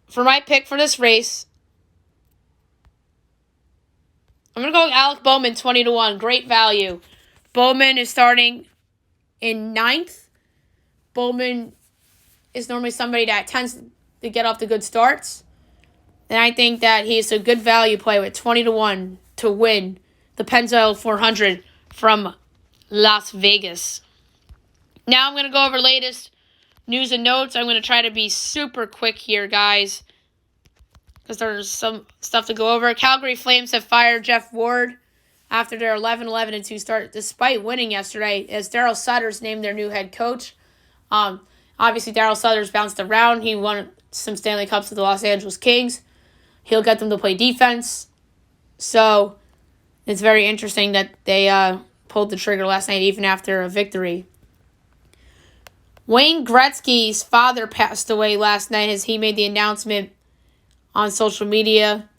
For my pick for this race, I'm going to go with Alec Bowman, 20-1. Great value. Bowman is starting in 9th. Bowman is normally somebody that tends to get off the good starts. And I think that he's a good value play with 20-1 to win the Pennzoil 400 from Las Vegas. Now I'm going to go over latest news and notes. I'm going to try to be super quick here, guys, because there's some stuff to go over. Calgary Flames have fired Jeff Ward after their 11-11-2 start, despite winning yesterday, as Daryl Sutter's named their new head coach. Obviously, Daryl Sutter's bounced around. He won some Stanley Cups with the Los Angeles Kings. He'll get them to play defense. So it's very interesting that they pulled the trigger last night, even after a victory. Wayne Gretzky's father passed away last night as he made the announcement on social media.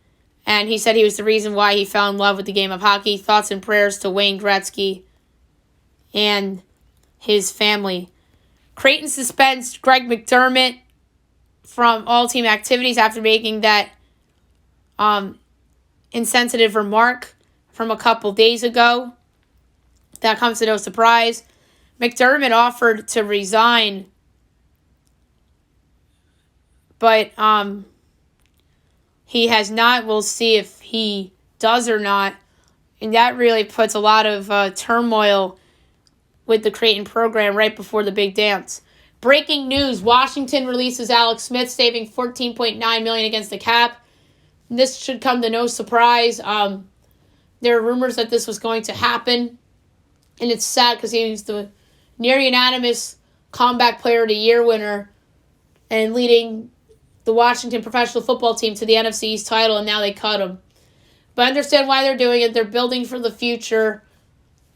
And he said he was the reason why he fell in love with the game of hockey. Thoughts and prayers to Wayne Gretzky and his family. Creighton suspends Greg McDermott from all team activities after making that insensitive remark from a couple days ago. That comes to no surprise. McDermott offered to resign, but he has not. We'll see if he does or not. And that really puts a lot of turmoil with the Creighton program right before the big dance. Breaking news, Washington releases Alex Smith, saving $14.9 million against the cap. This should come to no surprise. There are rumors that this was going to happen, and it's sad because he was the near unanimous Comeback Player of the Year winner and leading the Washington professional football team to the NFC East title, and now they cut him. But I understand why they're doing it. They're building for the future,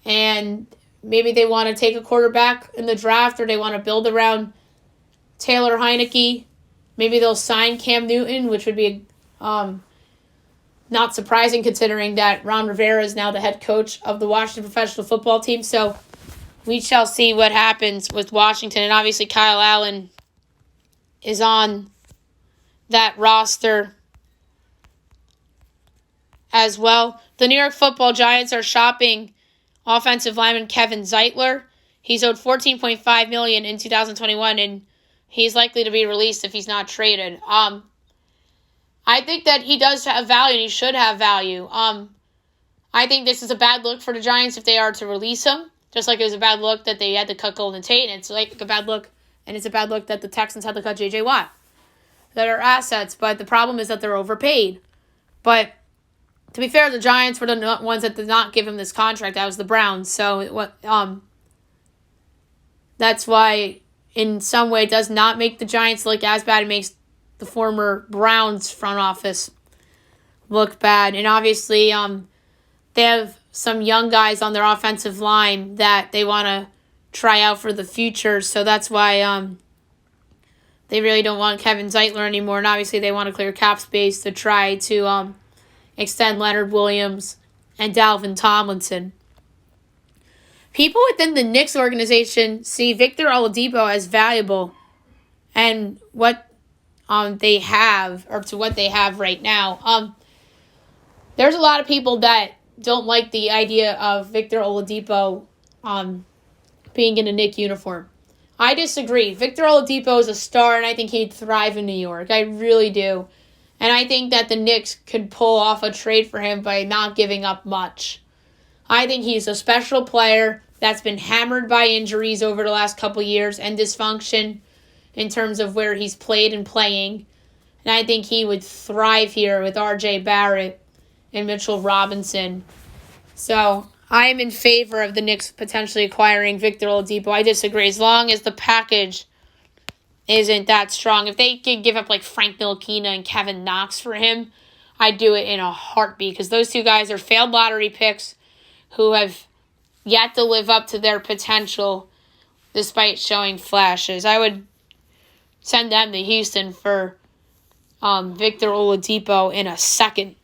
and maybe they want to take a quarterback in the draft, or they want to build around Taylor Heineke. Maybe they'll sign Cam Newton, which would be not surprising considering that Ron Rivera is now the head coach of the Washington professional football team. So we shall see what happens with Washington. And obviously Kyle Allen is on that roster as well. The New York Football Giants are shopping offensive lineman Kevin Zeitler. He's owed $14.5 million in 2021, and he's likely to be released if he's not traded. I think that he does have value, and he should have value. I think this is a bad look for the Giants if they are to release him, just like it was a bad look that they had to cut Golden Tate, and it's like a bad look, and it's a bad look that the Texans had to cut J.J. Watt. That are assets, but the problem is that they're overpaid. But to be fair, the Giants were the ones that did not give him this contract. That was the Browns. So that's why, in some way, it does not make the Giants look as bad. It makes the former Browns front office look bad. And obviously, they have some young guys on their offensive line that they want to try out for the future. So that's why they really don't want Kevin Zeitler anymore, and obviously they want to clear cap space to try to extend Leonard Williams and Dalvin Tomlinson. People within the Knicks organization see Victor Oladipo as valuable and what they have, or to what they have right now. There's a lot of people that don't like the idea of Victor Oladipo being in a Knicks uniform. I disagree. Victor Oladipo is a star, and I think he'd thrive in New York. I really do. And I think that the Knicks could pull off a trade for him by not giving up much. I think he's a special player that's been hammered by injuries over the last couple years and dysfunction in terms of where he's played and playing. And I think he would thrive here with R.J. Barrett and Mitchell Robinson. So I am in favor of the Knicks potentially acquiring Victor Oladipo. I disagree. As long as the package isn't that strong. If they could give up like Frank Ntilikina and Kevin Knox for him, I'd do it in a heartbeat, because those two guys are failed lottery picks who have yet to live up to their potential despite showing flashes. I would send them to Houston for Victor Oladipo in a second.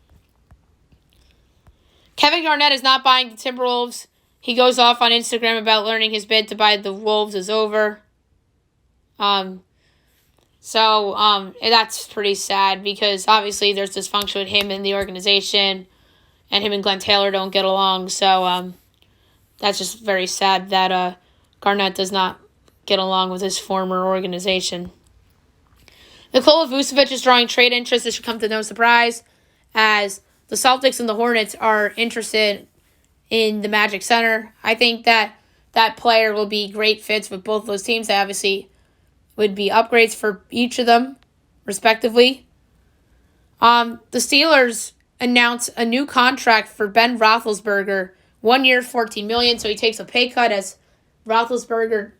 Kevin Garnett is not buying the Timberwolves. He goes off on Instagram about learning his bid to buy the Wolves is over. So that's pretty sad, because obviously there's dysfunction with him and the organization, and him and Glenn Taylor don't get along. So that's just very sad that Garnett does not get along with his former organization. Nikola Vucevic is drawing trade interest. This should come to no surprise, as the Celtics and the Hornets are interested in the Magic Center. I think that player will be great fits with both those teams. They obviously would be upgrades for each of them, respectively. The Steelers announced a new contract for Ben Roethlisberger, 1 year, $14 million. So he takes a pay cut, as Roethlisberger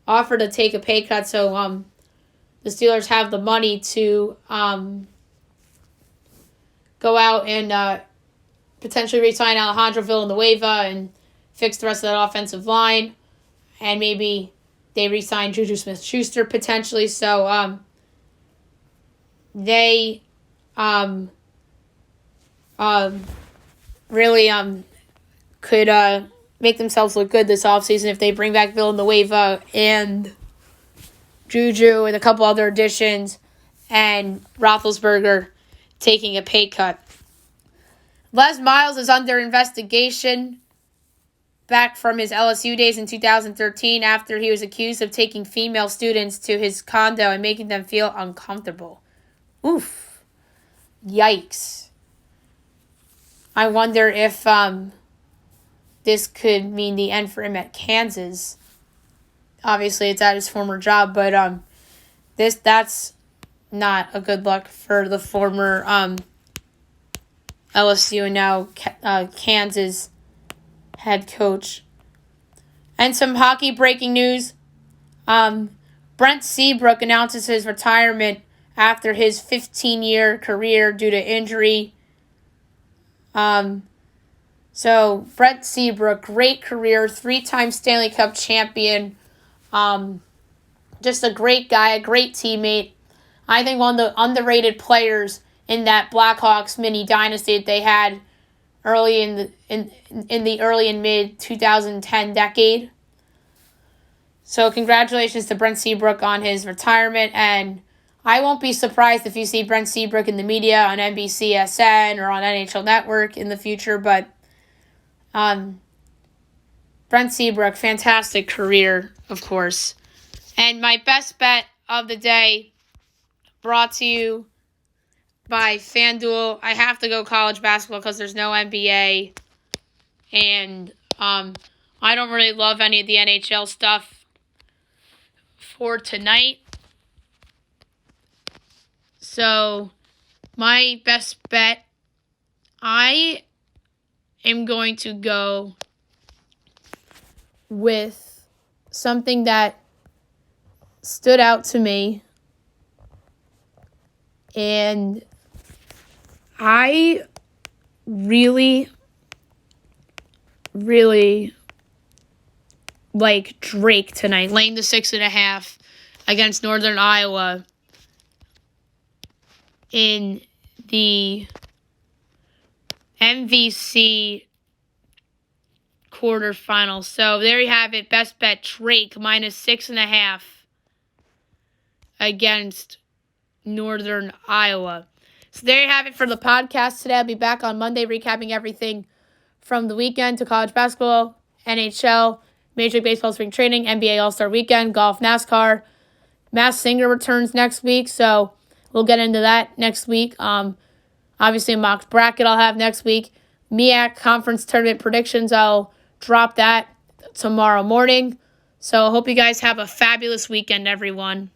offered to take a pay cut. So the Steelers have the money to go out and potentially re-sign Alejandro Villanueva and fix the rest of that offensive line. And maybe they re-sign Juju Smith-Schuster potentially. So they really could make themselves look good this offseason if they bring back Villanueva and Juju and a couple other additions, and Roethlisberger taking a pay cut. Les Miles is under investigation back from his LSU days in 2013 after he was accused of taking female students to his condo and making them feel uncomfortable. Oof. Yikes. I wonder if this could mean the end for him at Kansas. Obviously, it's at his former job, but that's not a good look for the former LSU and now Kansas head coach. And some hockey breaking news. Brent Seabrook announces his retirement after his 15-year career due to injury. So Brent Seabrook, great career, 3-time Stanley Cup champion. Just a great guy, a great teammate. I think one of the underrated players in that Blackhawks mini dynasty that they had early in the early and mid 2010 decade. So congratulations to Brent Seabrook on his retirement, and I won't be surprised if you see Brent Seabrook in the media on NBCSN or on NHL Network in the future, but Brent Seabrook, fantastic career, of course. And my best bet of the day, brought to you by FanDuel. I have to go college basketball because there's no NBA. And I don't really love any of the NHL stuff for tonight. So my best bet, I am going to go with something that stood out to me, and I really like Drake tonight, laying the 6.5 against Northern Iowa in the MVC quarterfinals. So there you have it. Best bet, Drake, -6.5 against Northern Iowa. So there you have it for the podcast today. I'll be back on Monday recapping everything from the weekend to college basketball, NHL, Major League Baseball spring training, NBA All-Star Weekend, golf, NASCAR. Masked Singer returns next week, so we'll get into that next week. Obviously, a mock bracket I'll have next week. MEAC Conference Tournament predictions, I'll drop that tomorrow morning. So I hope you guys have a fabulous weekend, everyone.